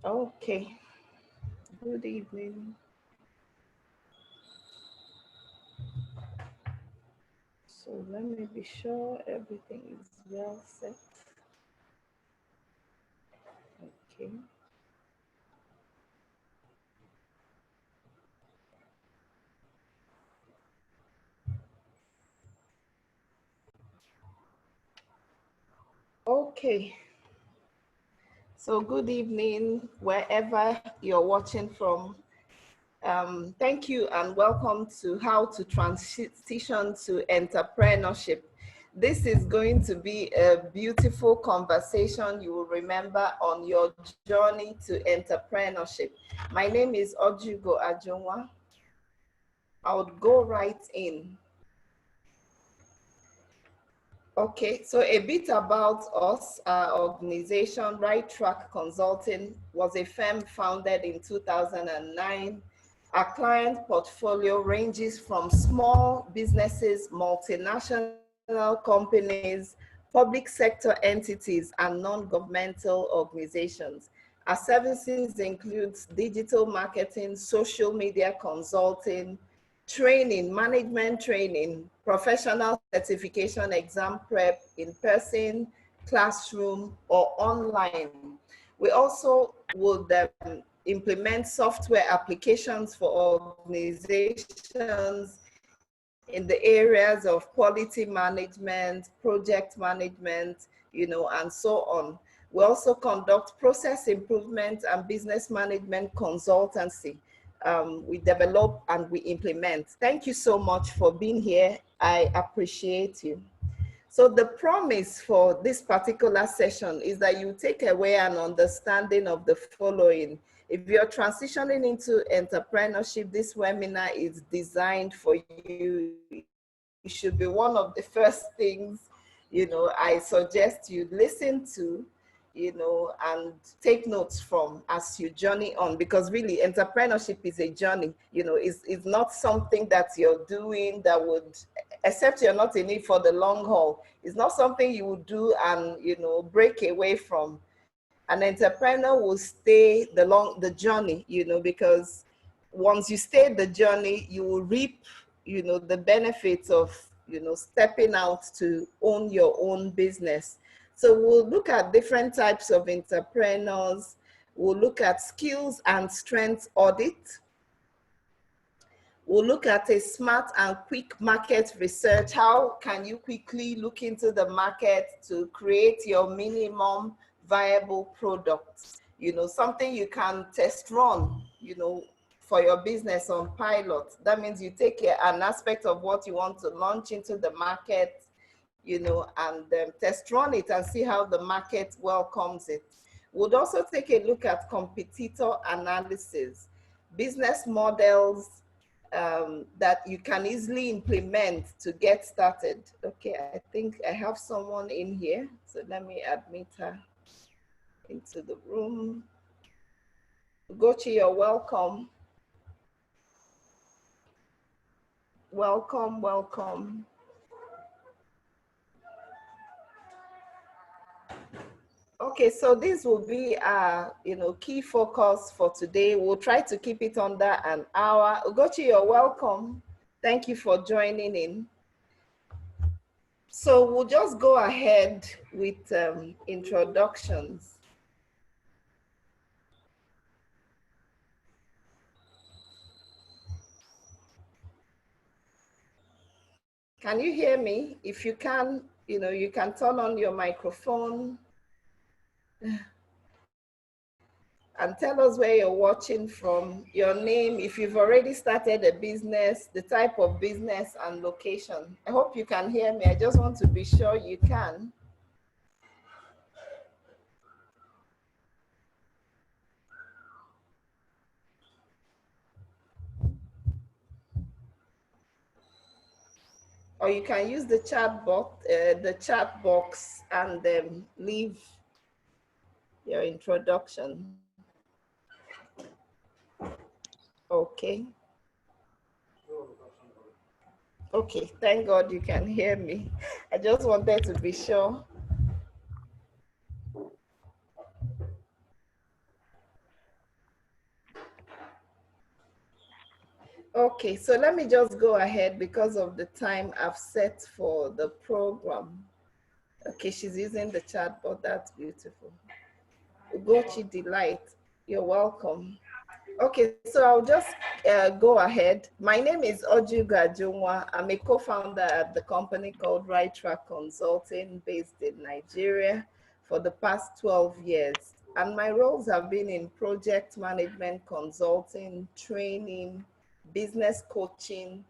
Okay, good evening. So let me be sure everything is well set. Okay. Okay. So good evening, wherever you're watching from. Thank you and welcome to How to Transition to Entrepreneurship. This is going to be a beautiful conversation you will remember on your journey to entrepreneurship. My name is Ojugo Ajonwa. I would go right in. Okay, so a bit about us. Our organization, Right Track Consulting, was a firm founded in 2009. Our client portfolio ranges from small businesses, multinational companies, public sector entities, and non-governmental organizations. Our services include digital marketing, social media consulting, training, management training, professional certification, exam prep, in person, classroom, or online. We also would implement software applications for organizations in the areas of quality management, project management, and so on. We also conduct process improvement and business management consultancy. We develop and we implement. Thank you so much for being here. I appreciate you. So the promise for this particular session is that you take away an understanding of the following. If you're transitioning into entrepreneurship, this webinar is designed for you. It should be one of the first things, I suggest you listen to, and take notes from as you journey on, because really entrepreneurship is a journey. It's not something that you're doing that would, except you're not in it for the long haul, it's not something you would do and break away from. An entrepreneur will stay the journey, because once you stay the journey, you will reap the benefits of stepping out to own your own business. So we'll look at different types of entrepreneurs. We'll look at skills and strengths audit. We'll look at a smart and quick market research. How can you quickly look into the market to create your minimum viable product? Something you can test run, for your business on pilot. That means you take an aspect of what you want to launch into the market, and test run it and see how the market welcomes it. We'd also take a look at competitor analysis, business models that you can easily implement to get started. Okay, I think I have someone in here, so let me admit her into the room. Gochi, you're welcome. Welcome, welcome. Okay, so this will be our, key focus for today. We'll try to keep it under an hour. Ugochi, you're welcome. Thank you for joining in. So we'll just go ahead with introductions. Can you hear me? If you can, you can turn on your microphone and tell us where you're watching from, your name, if you've already started a business, the type of business, and location. I hope you can hear me. I just want to be sure you can. Or you can use the chat box and leave your introduction. Okay. Okay, thank God you can hear me. I just wanted to be sure. Okay, so let me just go ahead because of the time I've set for the program. Okay, she's using the chat, but that's beautiful. Ugochi Delight, you're welcome. Okay, so I'll just go ahead. My name is Ojuga Junwa. I'm a co-founder at the company called Right Track Consulting based in Nigeria for the past 12 years. And my roles have been in project management consulting, training, business coaching,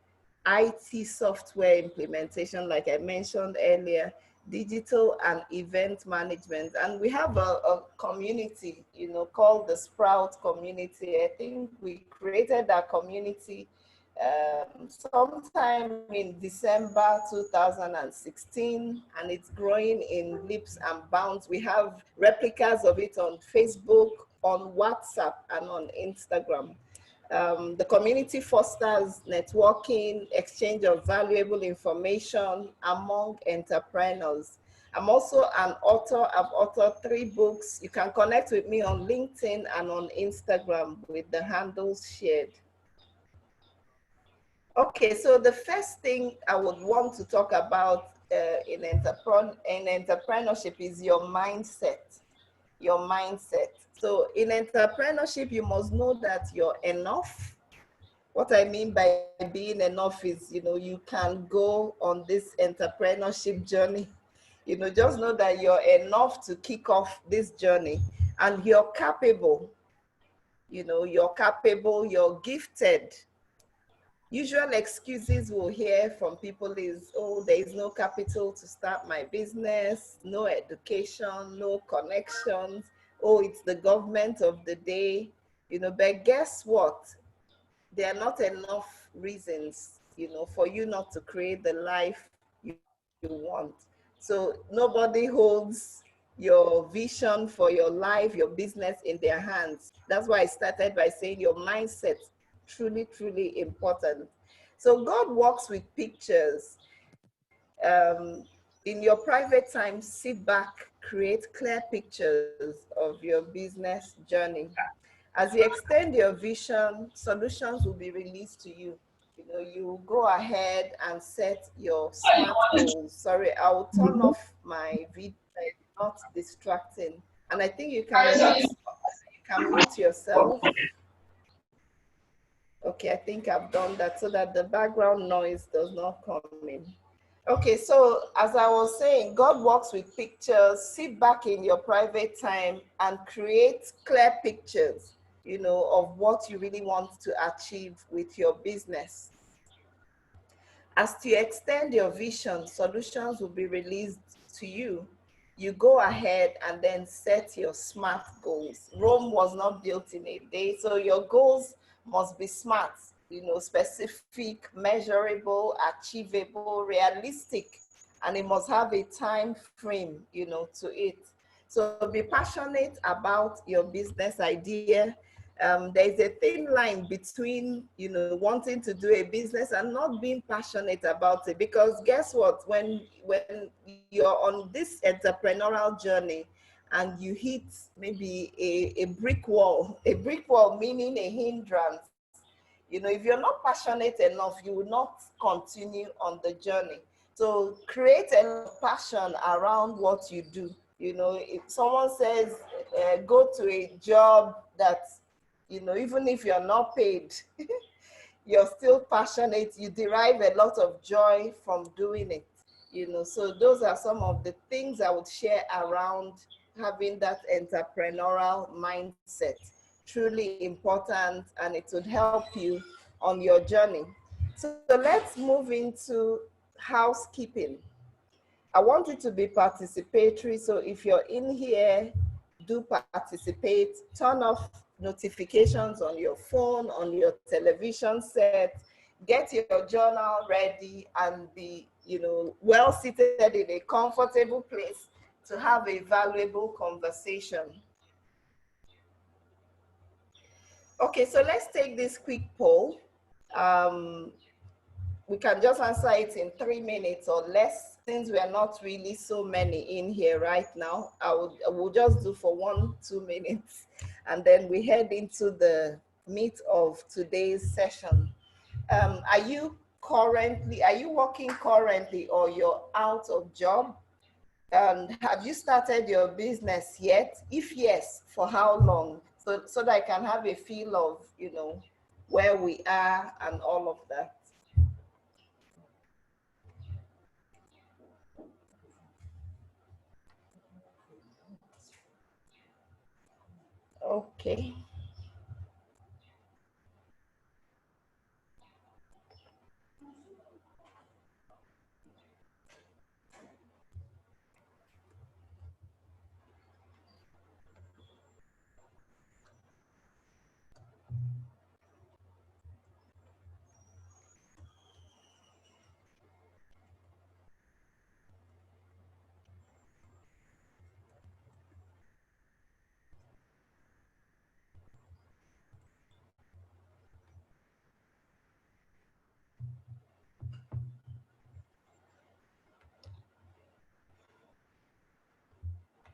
IT software implementation, like I mentioned earlier, digital and event management. And we have a community, called the Sprout community. I think we created that community sometime in December 2016, and it's growing in leaps and bounds. We have replicas of it on Facebook, on WhatsApp, and on Instagram. The community fosters networking, exchange of valuable information among entrepreneurs. I'm also an author. I've authored 3 books. You can connect with me on LinkedIn and on Instagram with the handles shared. Okay, so the first thing I would want to talk about in entrepreneurship is your mindset. Your mindset. So in entrepreneurship, you must know that you're enough. What I mean by being enough is, you can go on this entrepreneurship journey. Just know that you're enough to kick off this journey, and you're capable. You're capable, you're gifted. Usual excuses we'll hear from people is, oh, there is no capital to start my business, no education, no connections. Oh, it's the government of the day. But guess what? There are not enough reasons, for you not to create the life you want. So nobody holds your vision for your life, your business in their hands. That's why I started by saying your mindset, truly, truly important. So God works with pictures. In your private time, sit back, create clear pictures of your business journey. As you extend your vision, solutions will be released to you. You go ahead and set your SMART goals. Sorry, I will turn off my video, not distracting. And I think you can mute yourself. Okay, I think I've done that so that the background noise does not come in. Okay, so as I was saying, God works with pictures. Sit back in your private time and create clear pictures, of what you really want to achieve with your business. As you extend your vision, solutions will be released to you. You go ahead and then set your SMART goals. Rome was not built in a day, so your goals must be SMART, specific, measurable, achievable, realistic, and it must have a time frame, to it. So be passionate about your business idea. There's a thin line between, wanting to do a business and not being passionate about it. Because guess what? When you're on this entrepreneurial journey and you hit maybe a brick wall meaning a hindrance, if you're not passionate enough, you will not continue on the journey. So create a passion around what you do. If someone says, go to a job that, even if you're not paid, you're still passionate, you derive a lot of joy from doing it. So those are some of the things I would share around having that entrepreneurial mindset. Truly important, and it would help you on your journey. So let's move into housekeeping. I want it to be participatory. So if you're in here, do participate. Turn off notifications on your phone, on your television set. Get your journal ready and be, well seated in a comfortable place to have a valuable conversation. Okay, so let's take this quick poll. We can just answer it in 3 minutes or less, since we are not really so many in here right now. I will just do for 1-2 minutes, and then we head into the meat of today's session. are you working currently, or you're out of job? And have you started your business yet? If yes, for how long? So that I can have a feel of, where we are and all of that. Okay.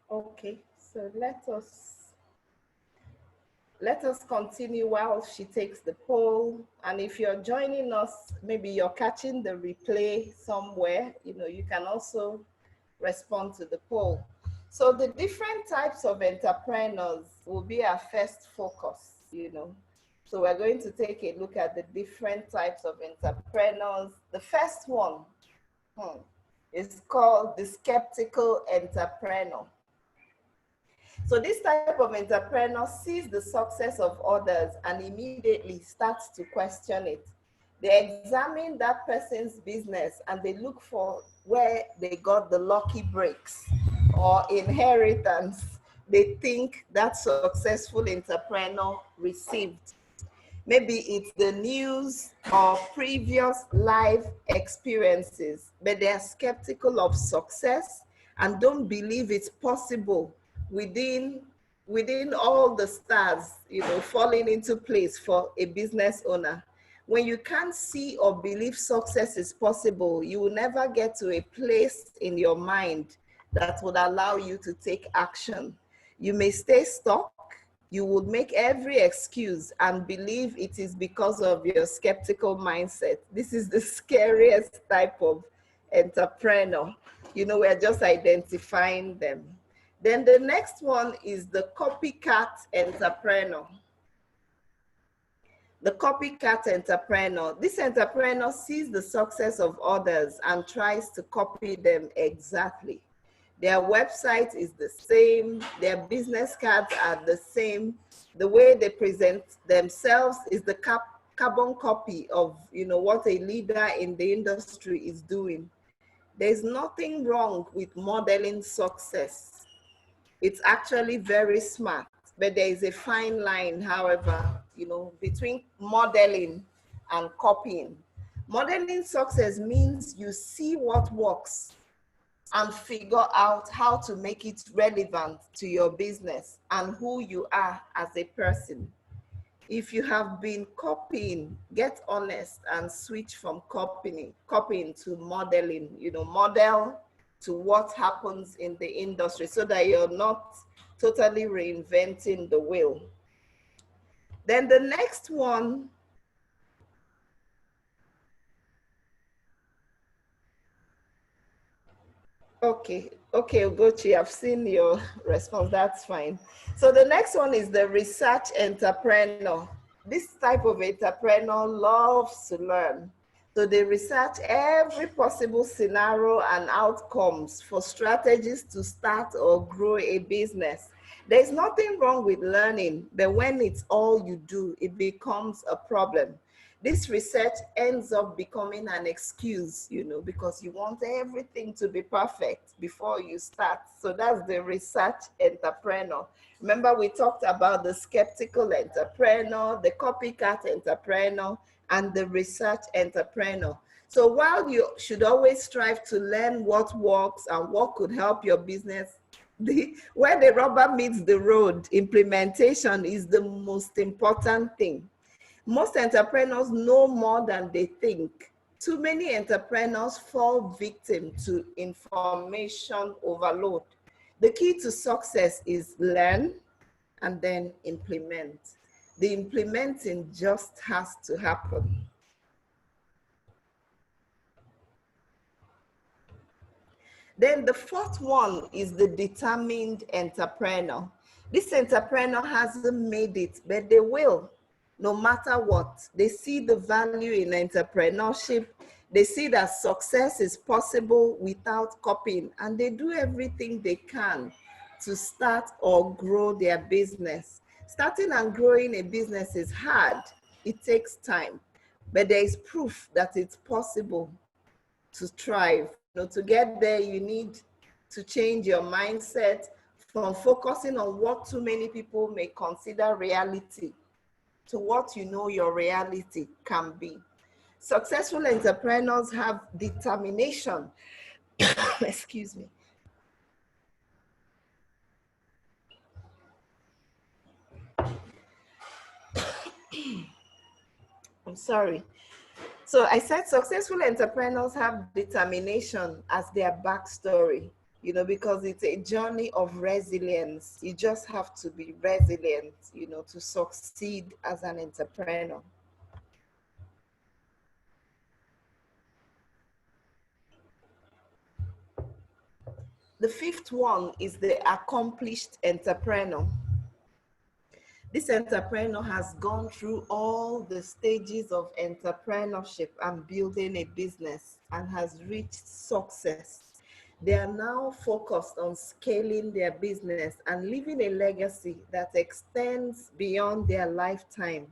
Okay, so let us continue while she takes the poll. And if you're joining us, maybe you're catching the replay somewhere, you can also respond to the poll. So the different types of entrepreneurs will be our first focus, So we're going to take a look at the different types of entrepreneurs. The first one is called the skeptical entrepreneur. So this type of entrepreneur sees the success of others and immediately starts to question it. They examine that person's business and they look for where they got the lucky breaks or inheritance they think that successful entrepreneur received. Maybe it's the news or previous life experiences, but they are skeptical of success and don't believe it's possible within all the stars, falling into place for a business owner. When you can't see or believe success is possible, you will never get to a place in your mind that would allow you to take action. You may stay stuck. You would make every excuse and believe it is because of your skeptical mindset. This is the scariest type of entrepreneur. We're just identifying them. Then the next one is the copycat entrepreneur. The copycat entrepreneur. This entrepreneur sees the success of others and tries to copy them exactly. Their website is the same, their business cards are the same. The way they present themselves is the carbon copy of what a leader in the industry is doing. There's nothing wrong with modeling success. It's actually very smart, but there is a fine line, however, between modeling and copying. Modeling success means you see what works and figure out how to make it relevant to your business and who you are as a person. If you have been copying, get honest and switch from copying to modeling, model to what happens in the industry so that you're not totally reinventing the wheel. Then the next one, okay, Ugochi, I've seen your response, that's fine. So the next one is the research entrepreneur. This type of entrepreneur loves to learn. So they research every possible scenario and outcomes for strategies to start or grow a business. There's nothing wrong with learning, but when it's all you do, it becomes a problem. This research ends up becoming an excuse, because you want everything to be perfect before you start. So that's the research entrepreneur. Remember, we talked about the skeptical entrepreneur, the copycat entrepreneur, and the research entrepreneur. So while you should always strive to learn what works and what could help your business, where the rubber meets the road, implementation is the most important thing. Most entrepreneurs know more than they think. Too many entrepreneurs fall victim to information overload. The key to success is learn and then implement. The implementing just has to happen. Then the fourth one is the determined entrepreneur. This entrepreneur hasn't made it, but they will, no matter what. They see the value in entrepreneurship. They see that success is possible without copying, and they do everything they can to start or grow their business. Starting and growing a business is hard. It takes time, but there is proof that it's possible to thrive. To get there, you need to change your mindset from focusing on what too many people may consider reality to what you know your reality can be. Successful entrepreneurs have determination. Excuse me. I'm sorry. So I said successful entrepreneurs have determination as their backstory, because it's a journey of resilience. You just have to be resilient, to succeed as an entrepreneur. The fifth one is the accomplished entrepreneur. This entrepreneur has gone through all the stages of entrepreneurship and building a business and has reached success. They are now focused on scaling their business and leaving a legacy that extends beyond their lifetime.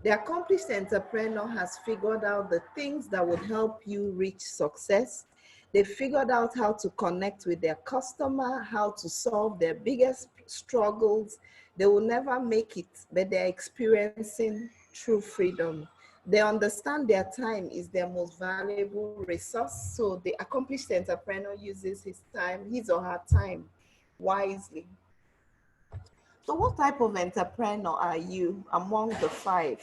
The accomplished entrepreneur has figured out the things that would help you reach success. They figured out how to connect with their customer, how to solve their biggest struggles. They will never make it, but they're experiencing true freedom. They understand their time is their most valuable resource. So the accomplished entrepreneur uses his or her time wisely. So what type of entrepreneur are you among the five?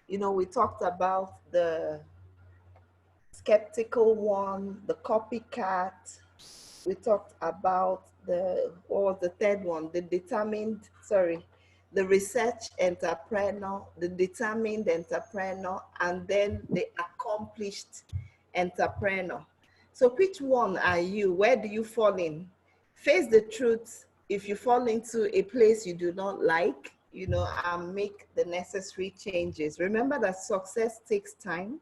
We talked about the skeptical one, the copycat. We talked about what was the third one? The research entrepreneur, the determined entrepreneur, and then the accomplished entrepreneur. So which one are you? Where do you fall in? Face the truth. If you fall into a place you do not like, and make the necessary changes. Remember that success takes time.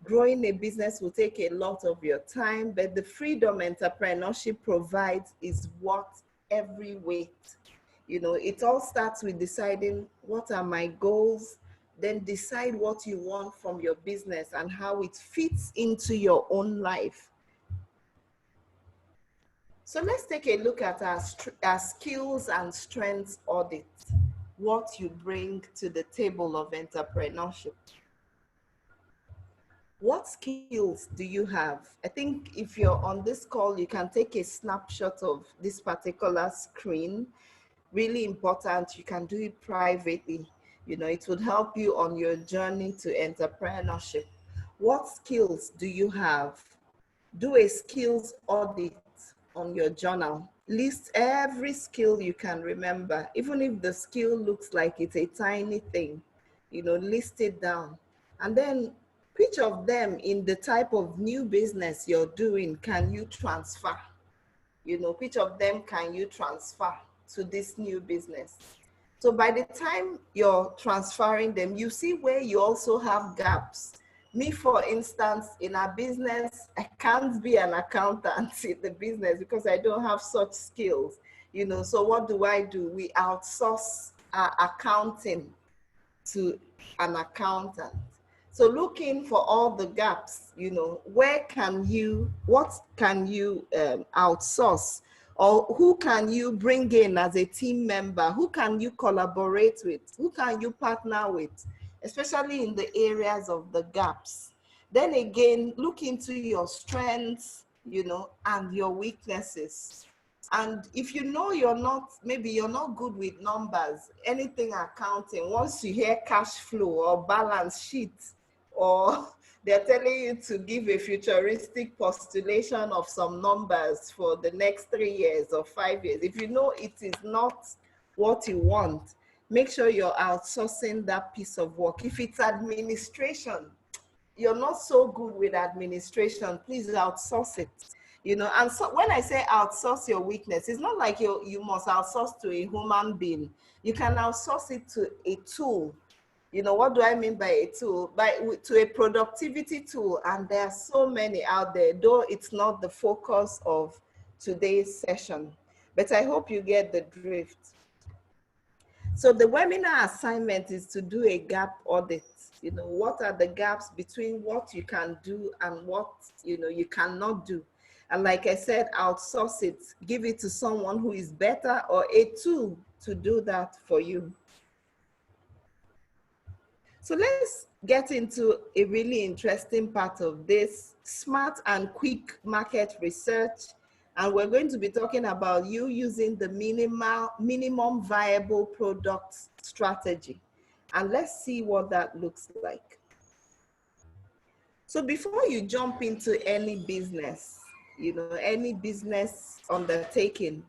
Growing a business will take a lot of your time, but the freedom entrepreneurship provides is worth every weight. It all starts with deciding what are my goals, then decide what you want from your business and how it fits into your own life. So let's take a look at our skills and strengths audit, what you bring to the table of entrepreneurship. What skills do you have? I think if you're on this call, you can take a snapshot of this particular screen. Really important. You can do it privately. It would help you on your journey to entrepreneurship. What skills do you have? Do a skills audit on your journal. List every skill you can remember, even if the skill looks like it's a tiny thing, list it down. And then which of them in the type of new business you're doing can you transfer? Which of them can you transfer to this new business? So by the time you're transferring them, you see where you also have gaps. Me, for instance, in our business, I can't be an accountant in the business because I don't have such skills. So what do? We outsource our accounting to an accountant. So looking for all the gaps, what can you outsource, or who can you bring in as a team member? Who can you collaborate with? Who can you partner with, especially in the areas of the gaps? Then again, look into your strengths, and your weaknesses. And if you're not good with numbers, anything accounting, once you hear cash flow or balance sheet, or they're telling you to give a futuristic postulation of some numbers for the next 3 years or 5 years, if it is not what you want, make sure you're outsourcing that piece of work. If it's administration, you're not so good with administration, please outsource it. You know, and so when I say outsource your weakness, it's not like you must outsource to a human being. You can outsource it to a tool. You know, what do I mean by a tool? To a productivity tool, and there are so many out there, though it's not the focus of today's session. But I hope you get the drift. So the webinar assignment is to do a gap audit. You know, what are the gaps between what you can do and what, you know, you cannot do? And like I said, outsource it, give it to someone who is better, or a tool to do that for you. So let's get into a really interesting part of this, smart and quick market research. And we're going to be talking about you using the minimum viable product strategy. And let's see what that looks like. So before you jump into any business, you know, any business undertaking,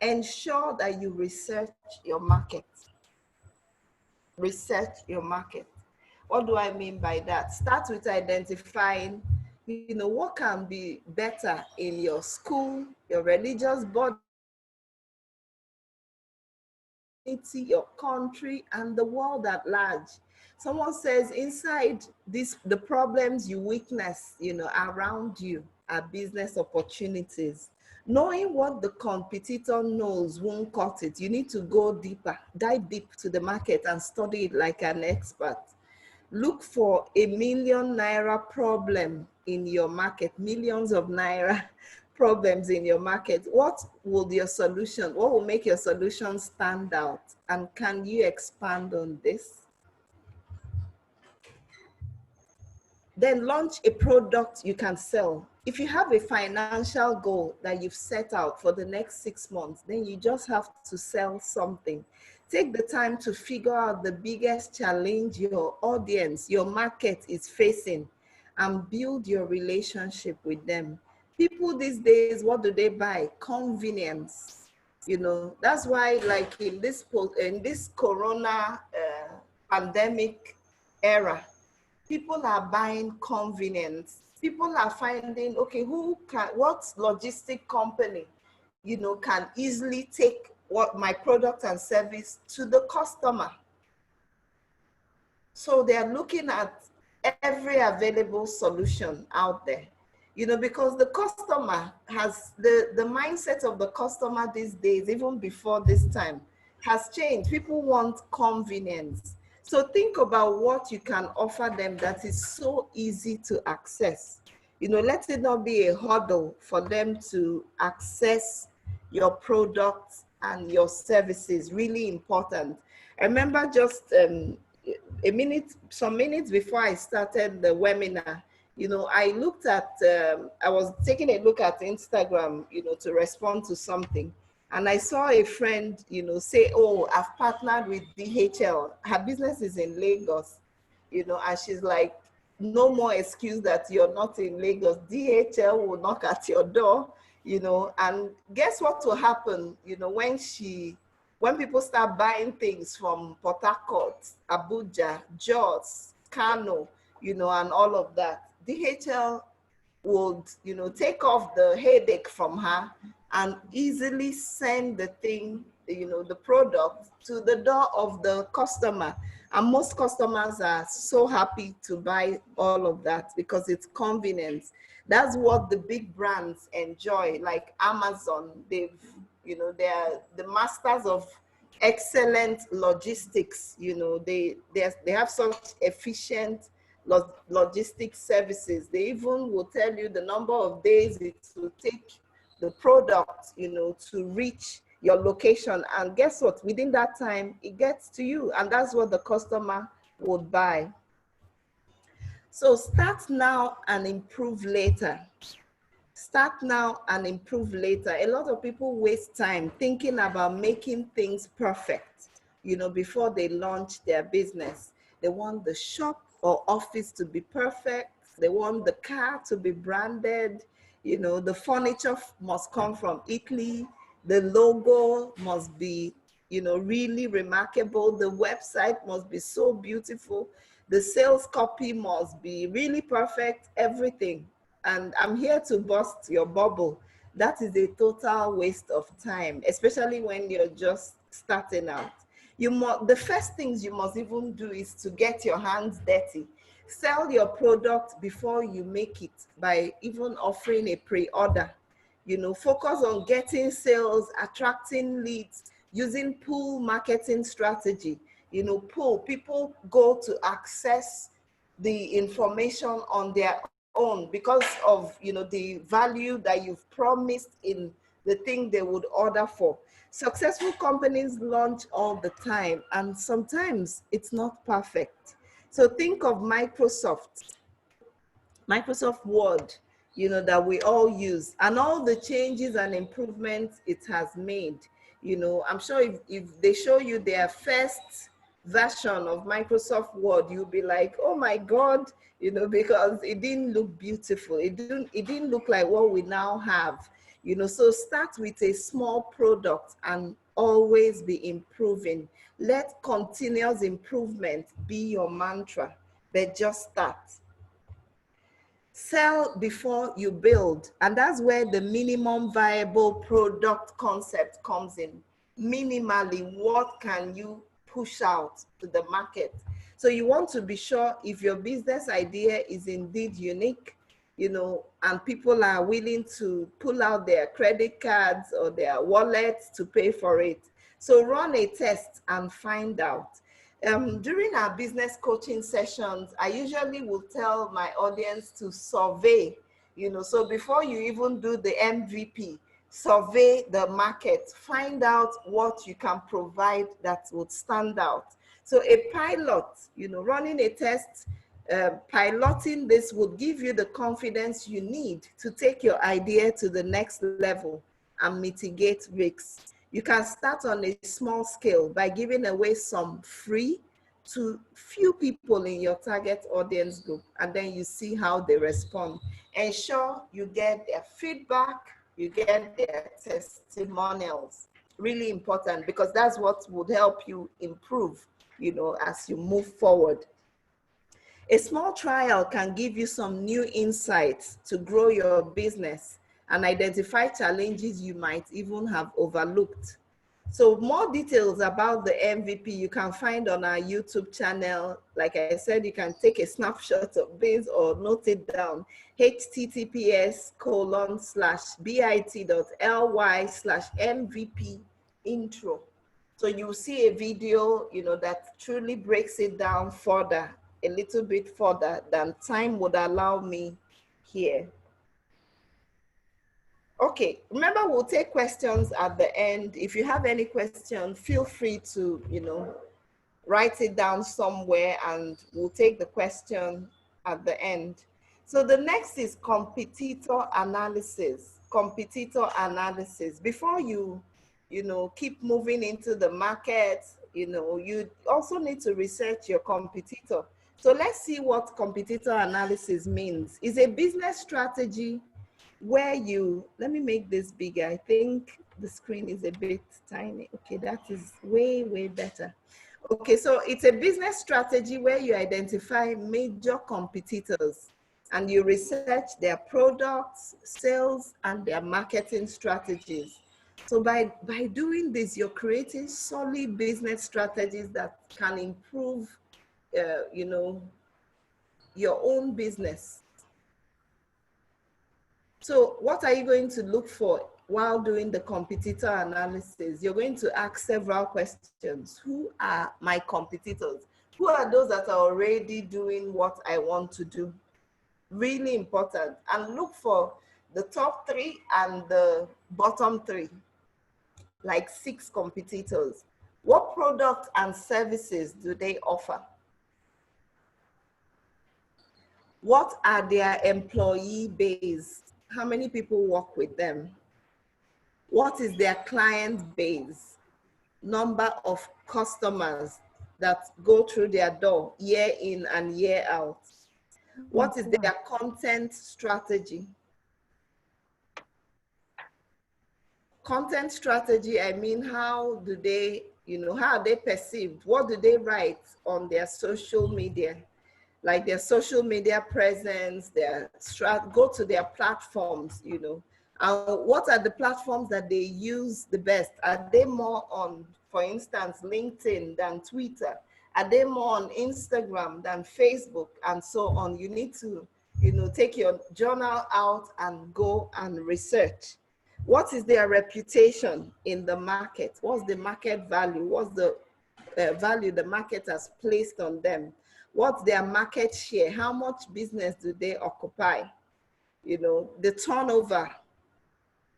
ensure that you research your market. Research your market. What do I mean by that? Start with identifying, you know, what can be better in your school, your religious body, your country, and the world at large. Someone says inside this, the problems you witness, you know, around you are business opportunities. Knowing what the competitor knows won't cut it. You need to go deeper, dive deep to the market and study it like an expert. Look for a million naira problem in your market, millions of naira problems in your market. What will your solution, what will make your solution stand out? And can you expand on this? Then launch a product you can sell. If you have a financial goal that you've set out for the next 6 months, then you just have to sell something. Take the time to figure out the biggest challenge your audience, your market is facing, and build your relationship with them. People these days, what do they buy? Convenience. You know, that's why, like in this corona pandemic era, people are buying convenience. People are finding, okay, what logistic company, you know, can easily take what my product and service to the customer. So they are looking at every available solution out there, you know, because the customer has the mindset of the customer these days, even before this time, has changed. People want convenience. So think about what you can offer them that is so easy to access. You know, let it not be a hurdle for them to access your products and your services. Really important. I remember just some minutes before I started the webinar, you know, I looked at, I was taking a look at Instagram, you know, to respond to something. And I saw a friend, you know, say, oh, I've partnered with DHL. Her business is in Lagos, you know, and she's like, no more excuse that you're not in Lagos. DHL will knock at your door, you know, and guess what will happen, you know, when people start buying things from Port Harcourt, Abuja, Jos, Kano, you know, and all of that, DHL would, you know, take off the headache from her and easily send the thing, you know, the product to the door of the customer. And most customers are so happy to buy all of that because it's convenience. That's what the big brands enjoy, like Amazon. They've, you know, they're the masters of excellent logistics. You know, they have such efficient logistics services. They even will tell you the number of days it will take the product, you know, to reach your location. And guess what? Within that time, it gets to you. And that's what the customer would buy. So start now and improve later. Start now and improve later. A lot of people waste time thinking about making things perfect, you know, before they launch their business. They want the shop or office to be perfect. They want the car to be branded. You know, the furniture must come from Italy. The logo must be, you know, really remarkable. The website must be so beautiful. The sales copy must be really perfect, everything. And I'm here to bust your bubble. That is a total waste of time, especially when you're just starting out. The first things you must even do is to get your hands dirty. Sell your product before you make it by even offering a pre-order. Focus on getting sales, attracting leads, using pull marketing strategy. Pull, people go to access the information on their own because of the value that you've promised in the thing they would order for. Successful companies launch all the time, and sometimes it's not perfect. So think of Microsoft Word, that we all use, and all the changes and improvements it has made. I'm sure if they show you their first version of Microsoft Word, you'll be like, oh my God, because it didn't look beautiful. It didn't look like what we now have. So start with a small product and always be improving. Let continuous improvement be your mantra, but just start. Sell before you build. And that's where the minimum viable product concept comes in. Minimally, what can you push out to the market? So you want to be sure if your business idea is indeed unique, and people are willing to pull out their credit cards or their wallets to pay for it. So run a test and find out. During our business coaching sessions, I usually will tell my audience to survey, so before you even do the MVP, survey the market, find out what you can provide that would stand out. So a pilot, running a test, piloting this would give you the confidence you need to take your idea to the next level and mitigate risks. You can start on a small scale by giving away some free to few people in your target audience group, and then you see how they respond. Ensure you get their feedback, you get their testimonials. Really important, because that's what would help you improve, as you move forward. A small trial can give you some new insights to grow your business and identify challenges you might even have overlooked. So more details about the MVP you can find on our YouTube channel. Like I said, you can take a snapshot of this or note it down. https:/bit.ly/MVP intro. So you'll see a video, that truly breaks it down further, a little bit further than time would allow me here. Okay, remember, we'll take questions at the end. If you have any questions, feel free to, write it down somewhere and we'll take the question at the end. So the next is competitor analysis. Competitor analysis. Before you keep moving into the market, you also need to research your competitor. So let's see what competitor analysis means. It's a business strategy where let me make this bigger. I think the screen is a bit tiny. Okay, that is way, way better. Okay, so it's a business strategy where you identify major competitors and you research their products, sales, and their marketing strategies. So by doing this, you're creating solid business strategies that can improve, your own business. So what are you going to look for while doing the competitor analysis? You're going to ask several questions. Who are my competitors? Who are those that are already doing what I want to do? Really important. And look for the top 3 and the bottom 3, like 6 competitors. What products and services do they offer? What are their employee base? How many people work with them? What is their client base? Number of customers that go through their door year in and year out? What is their content strategy? Content strategy, I mean, how do they, how are they perceived? What do they write on their social media? like their social media presence, go to their platforms, you know. And what are the platforms that they use the best? Are they more on, for instance, LinkedIn than Twitter? Are they more on Instagram than Facebook, and so on? You need to, you know, take your journal out and go and research. What is their reputation in the market? What's the market value? What's the value the market has placed on them? What's their market share? How much business do they occupy? You know, the turnover.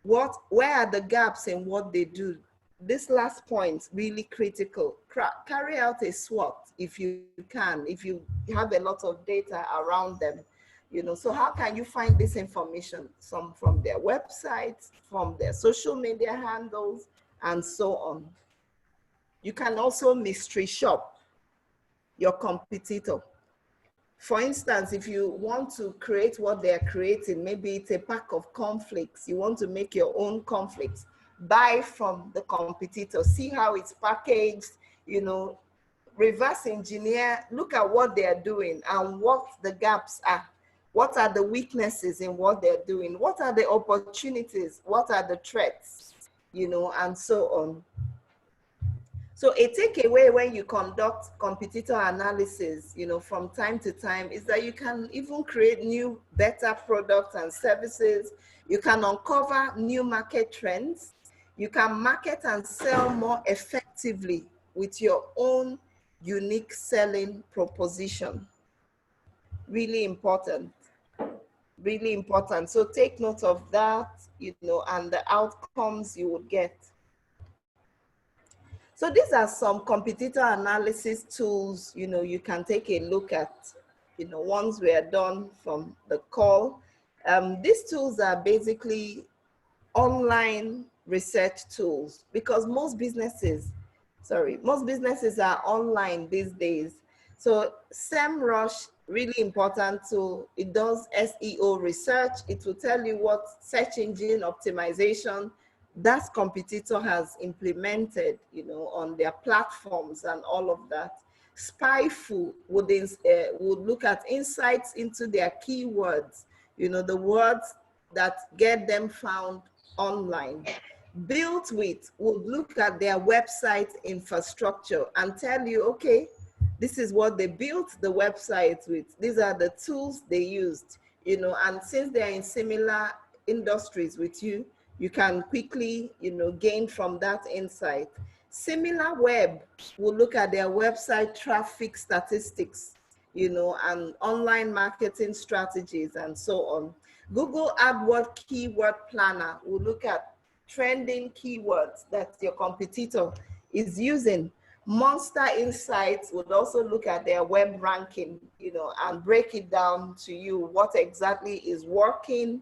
Where are the gaps in what they do? This last point, really critical. Carry out a SWOT if you can, if you have a lot of data around them. You know, so how can you find this information? Some from their websites, from their social media handles, and so on. You can also mystery shop your competitor. For instance, if you want to create what they're creating, maybe it's a pack of cornflakes, you want to make your own cornflakes, buy from the competitor, see how it's packaged, you know, reverse engineer, look at what they're doing and what the gaps are. What are the weaknesses in what they're doing? What are the opportunities? What are the threats? You know, and so on. So a takeaway when you conduct competitor analysis, you know, from time to time is that you can even create new, better products and services. You can uncover new market trends. You can market and sell more effectively with your own unique selling proposition. Really important. Really important. So take note of that, you know, and the outcomes you would get. So these are some competitor analysis tools, you know, you can take a look at, you know, once we are done from the call. These tools are basically online research tools because most businesses are online these days. So SEMrush, really important tool. It does SEO research. It will tell you what search engine optimization that competitor has implemented, you know, on their platforms and all of that. Spyful would look at insights into their keywords, you know, the words that get them found online. Built With would look at their website infrastructure and tell you, okay, this is what they built the website with. These are the tools they used, you know, and since they're in similar industries with you, you can quickly, you know, gain from that insight. SimilarWeb will look at their website traffic statistics, you know, and online marketing strategies and so on. Google AdWords Keyword Planner will look at trending keywords that your competitor is using. Monster Insights would also look at their web ranking, you know, and break it down to you what exactly is working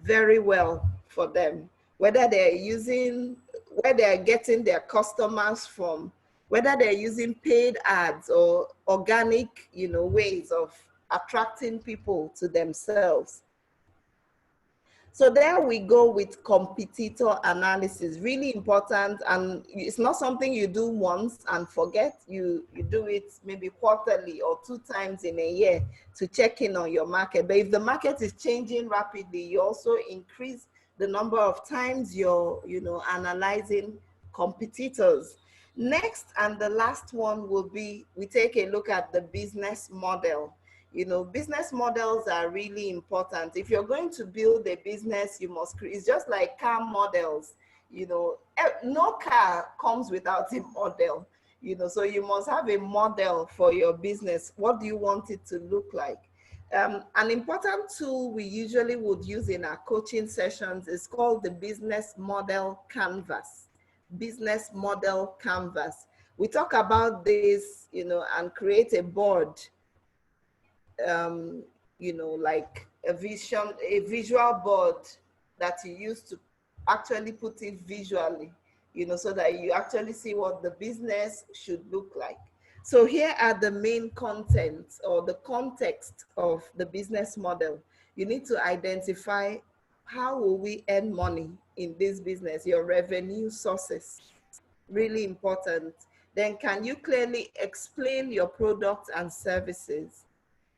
very well for them, whether they're using, where they're getting their customers from, whether they're using paid ads or organic, you know, ways of attracting people to themselves. So there we go with competitor analysis, really important, and it's not something you do once and forget. You do it maybe quarterly or 2 times in a year to check in on your market. But if the market is changing rapidly, you also increase the number of times you're, you know, analyzing competitors. Next, and the last one will be, we take a look at the business model. You know, business models are really important. If you're going to build a business, you must create, it's just like car models, you know, no car comes without a model, you know, so you must have a model for your business. What do you want it to look like? An important tool we usually would use in our coaching sessions is called the business model canvas. Business model canvas. We talk about this, you know, and create a board, you know, like a visual board that you use to actually put it visually, you know, so that you actually see what the business should look like. So here are the main contents or the context of the business model. You need to identify, how will we earn money in this business? Your revenue sources, really important. Then can you clearly explain your products and services?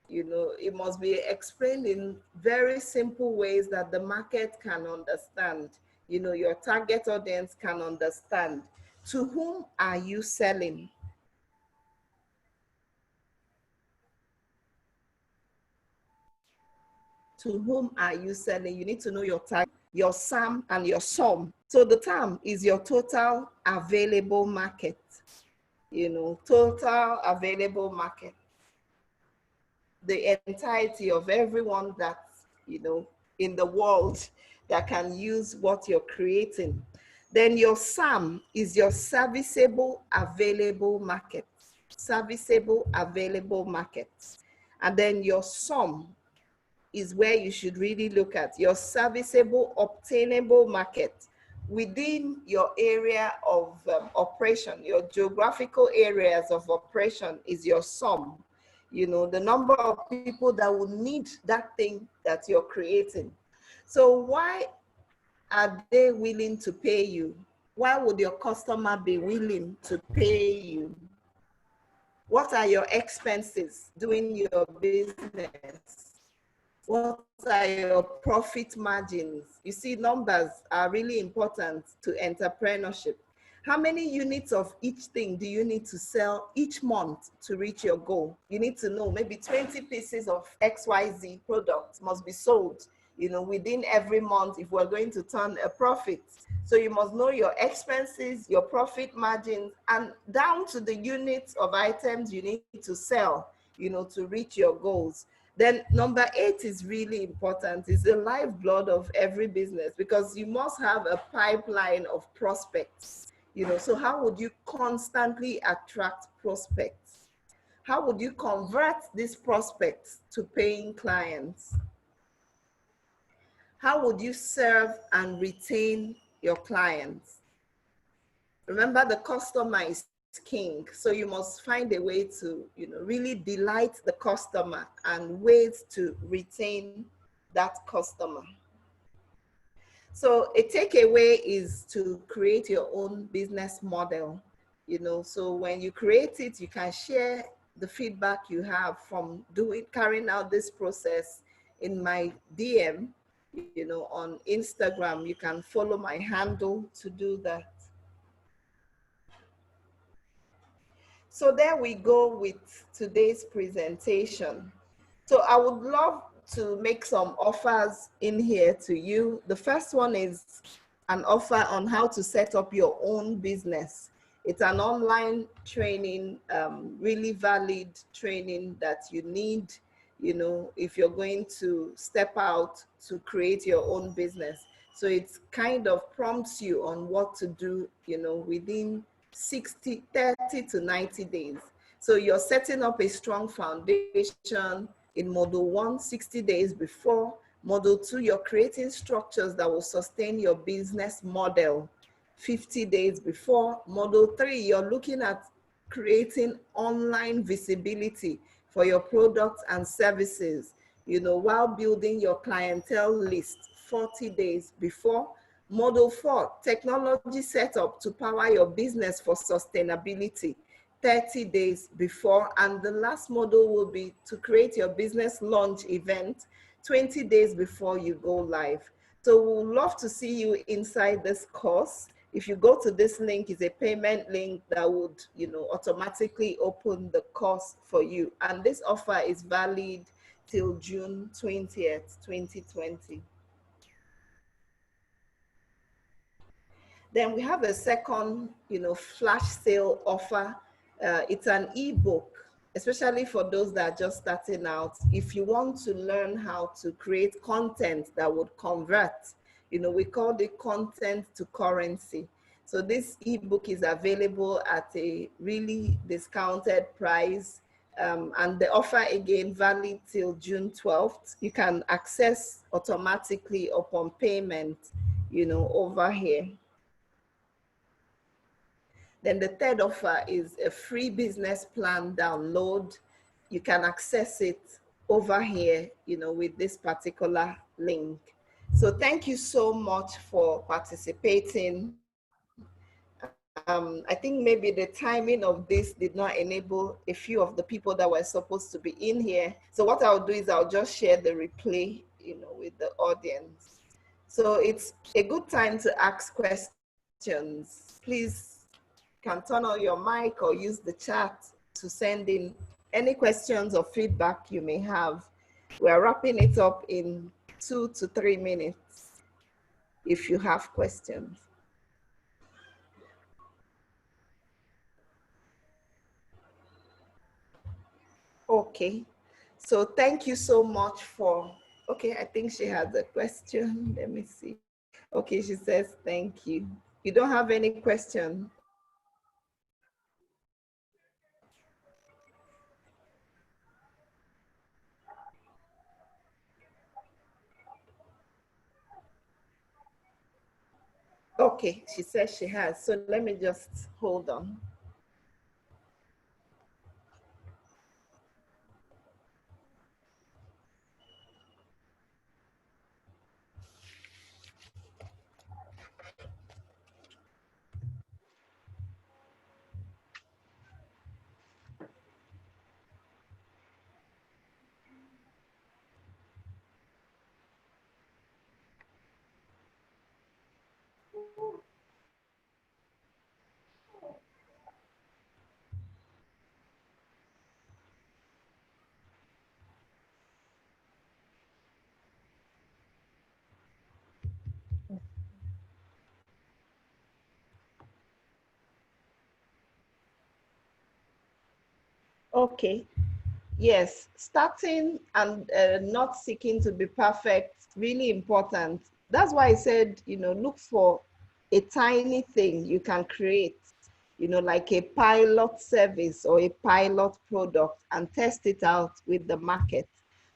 You know, it must be explained in very simple ways that the market can understand. You know, your target audience can understand. To whom are you selling? To whom are you selling? You need to know your target, your SAM, and your SOM. So the TAM is your total available market. You know, total available market. The entirety of everyone that's, you know, in the world that can use what you're creating. Then your SAM is your serviceable available market. Serviceable available market. And then your SOM is where you should really look at your serviceable obtainable market within your area of operation. Your geographical areas of operation is your SOM. You know, the number of people that will need that thing that you're creating. So why are they willing to pay you? Why would your customer be willing to pay you? What are your expenses doing your business? What are your profit margins? You see, numbers are really important to entrepreneurship. How many units of each thing do you need to sell each month to reach your goal? You need to know maybe 20 pieces of XYZ products must be sold, you know, within every month if we're going to turn a profit. So you must know your expenses, your profit margins, and down to the units of items you need to sell, you know, to reach your goals. Then number 8 is really important. It's the lifeblood of every business because you must have a pipeline of prospects. You know, so how would you constantly attract prospects? How would you convert these prospects to paying clients? How would you serve and retain your clients? Remember, the customer is king, so you must find a way to, you know, really delight the customer and ways to retain that customer. So a takeaway is to create your own business model, you know, so when you create it, you can share the feedback you have from carrying out this process in my DM, you know, on Instagram. You can follow my handle to do that. So there we go with today's presentation. So I would love to make some offers in here to you. The first one is an offer on how to set up your own business. It's an online training, really valid training that you need, you know, if you're going to step out to create your own business. So it kind of prompts you on what to do, you know, within 30 to 90 days. So you're setting up a strong foundation. In module 1, 60 days before. Module 2, you're creating structures that will sustain your business model 50 days before. Module 3, you're looking at creating online visibility for your products and services, you know, while building your clientele list 40 days before. Module 4, technology setup to power your business for sustainability 30 days before. And the last module will be to create your business launch event 20 days before you go live. So we'd love to see you inside this course. If you go to this link, it's a payment link that would, you know, automatically open the course for you. And this offer is valid till June 20th, 2020. Then we have a second, you know, flash sale offer. It's an ebook, especially for those that are just starting out. If you want to learn how to create content that would convert, you know, we call it content to currency. So this ebook is available at a really discounted price. And the offer again valid till June 12th. You can access automatically upon payment, you know, over here. Then the third offer is a free business plan download. You can access it over here, you know, with this particular link. So thank you so much for participating. I think maybe the timing of this did not enable a few of the people that were supposed to be in here. So what I'll do is I'll just share the replay, with the audience. So it's a good time to ask questions. Please can turn on your mic or use the chat to send in any questions or feedback you may have. We're wrapping it up in 2 to 3 minutes if you have questions. Okay, so thank you so much for, okay, I think she has a question. Let me see. Okay, she says, thank you. You don't have any question? Okay, she says she has. So let me just hold on. Okay. Yes, starting and not seeking to be perfect, really important. That's why I said, look for a tiny thing you can create, like a pilot service or a pilot product, and test it out with the market.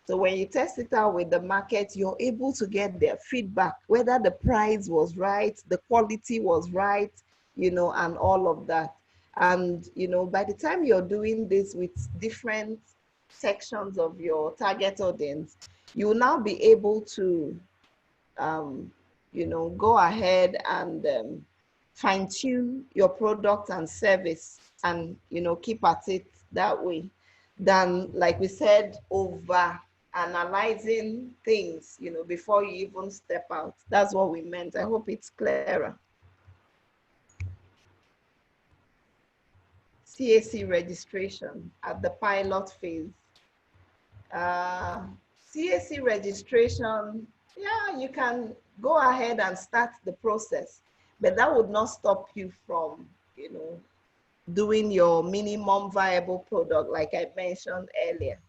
So when you test it out with the market, you're able to get their feedback, whether the price was right, the quality was right, and all of that. And, by the time you're doing this with different sections of your target audience, you will now be able to, go ahead and fine tune your product and service and, keep at it that way than, like we said, over analyzing things, before you even step out. That's what we meant. I hope it's clearer. CAC registration at the pilot phase. CAC registration, yeah, you can go ahead and start the process, but that would not stop you from, doing your minimum viable product, like I mentioned earlier.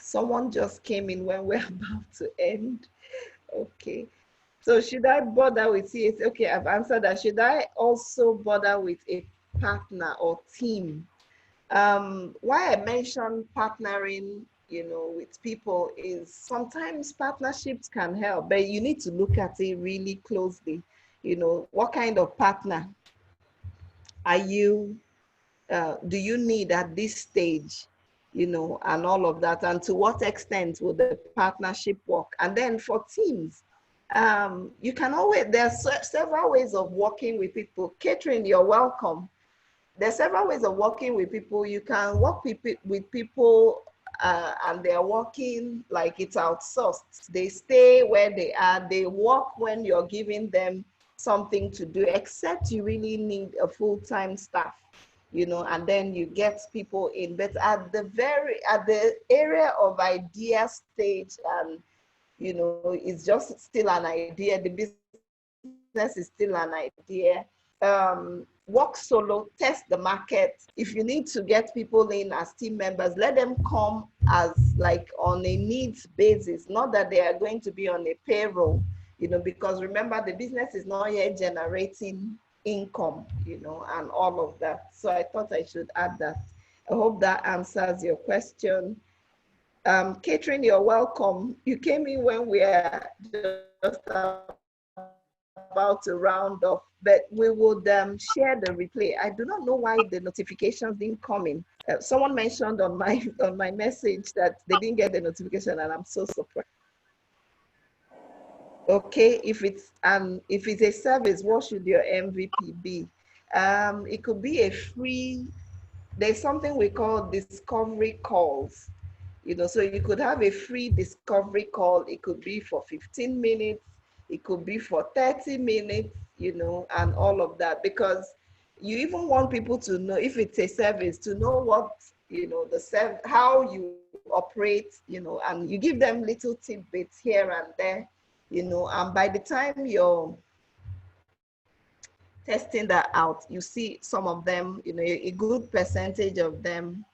Someone just came in when we're about to end. Okay. So should I bother with CAC? Okay, I've answered that. Should I also bother with a partner or team? Why I mentioned partnering, with people is sometimes partnerships can help, but you need to look at it really closely. What kind of partner are you, do you need at this stage, and all of that, and to what extent will the partnership work? And then for teams, you can always, there are several ways of working with people. Catherine, you're welcome. There's several ways of working with people. You can work with people and they're working like it's outsourced. They stay where they are. They work when you're giving them something to do, except you really need a full-time staff, and then you get people in. But at the area of idea stage, and, it's just still an idea. The business is still an idea. Work solo, test the market. If you need to get people in as team members, let them come as like on a needs basis, not that they are going to be on a payroll, because remember, the business is not yet generating income, and all of that. So I thought I should add that. I hope that answers your question. Catherine, you're welcome. You came in when we are just about to round off, but we would share the replay. I do not know why the notifications didn't come in. Someone mentioned on my message that they didn't get the notification, and I'm so surprised. Okay, if it's a service, what should your MVP be? It could be a free, there's something we call discovery calls. So you could have a free discovery call. It could be for 15 minutes, it could be for 30 minutes, and all of that, because you even want people to know, if it's a service, to know what, how you operate, and you give them little tidbits here and there, and by the time you're testing that out, you see some of them, a good percentage of them,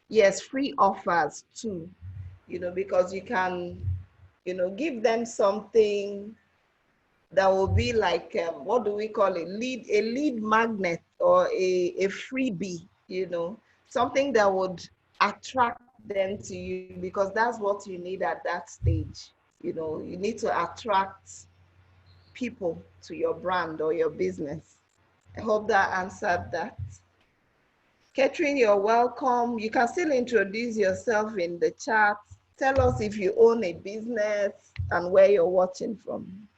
yes, free offers too, because you can, give them something that will be like, what do we call it? A lead magnet, or a freebie, something that would attract them to you, because that's what you need at that stage. You need to attract people to your brand or your business. I hope that answered that. Catherine, you're welcome. You can still introduce yourself in the chat. Tell us if you own a business and where you're watching from.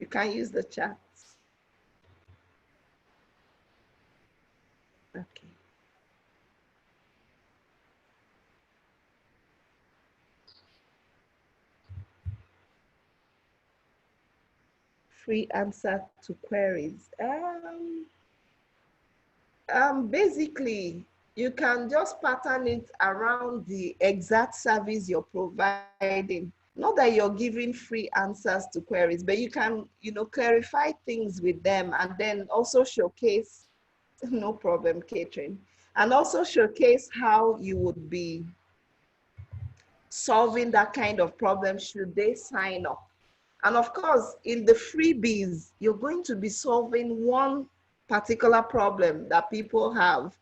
You can use the chat. Okay. Free answer to queries. Basically, you can just pattern it around the exact service you're providing. Not that you're giving free answers to queries, but you can, clarify things with them, and then also showcase, no problem, Catherine, and also showcase how you would be solving that kind of problem should they sign up. And of course, in the freebies, you're going to be solving one particular problem that people have,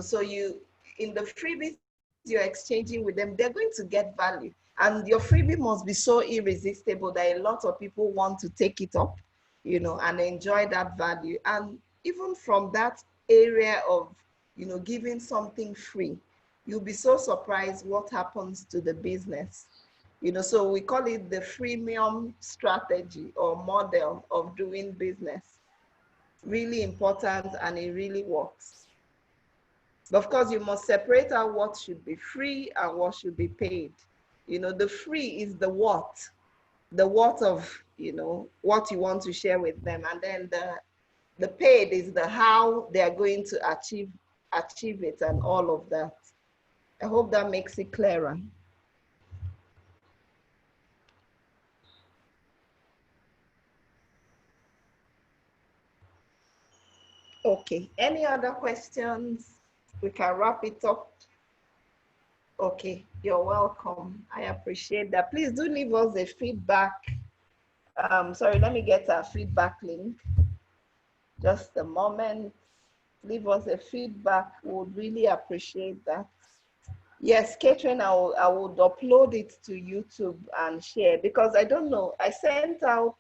so in the freebies you're exchanging with them, they're going to get value. And your freebie must be so irresistible that a lot of people want to take it up, and enjoy that value. And even from that area of, giving something free, you'll be so surprised what happens to the business. So we call it the freemium strategy or model of doing business. Really important, and it really works. But of course, you must separate out what should be free and what should be paid. The free is the what of, what you want to share with them. And then the paid is the how they are going to achieve it and all of that. I hope that makes it clearer. Okay, any other questions? We can wrap it up. Okay, you're welcome. I appreciate that. Please do leave us a feedback. Sorry, let me get our feedback link. Just a moment. Leave us a feedback. We would really appreciate that. Yes, Catherine, I would upload it to YouTube and share, because I don't know. I sent out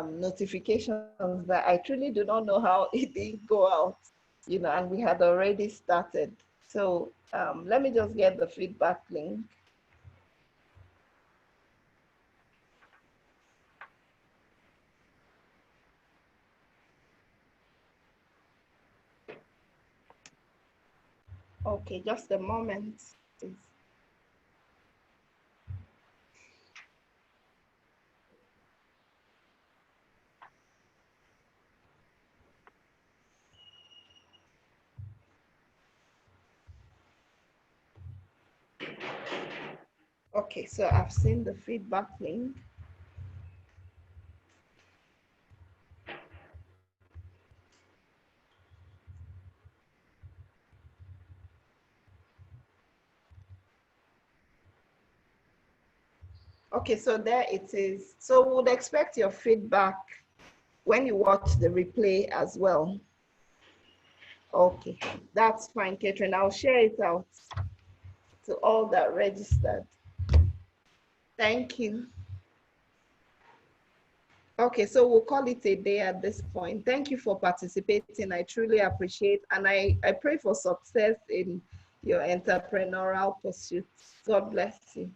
notifications, but I truly do not know how it did go out, and we had already started. So let me just get the feedback link. Okay, just a moment, please. Okay, so I've seen the feedback link. Okay, so there it is. So we would expect your feedback when you watch the replay as well. Okay, that's fine, Catherine. I'll share it out to all that registered. Thank you. Okay, so we'll call it a day at this point. Thank you for participating. I truly appreciate, and I pray for success in your entrepreneurial pursuits. God bless you.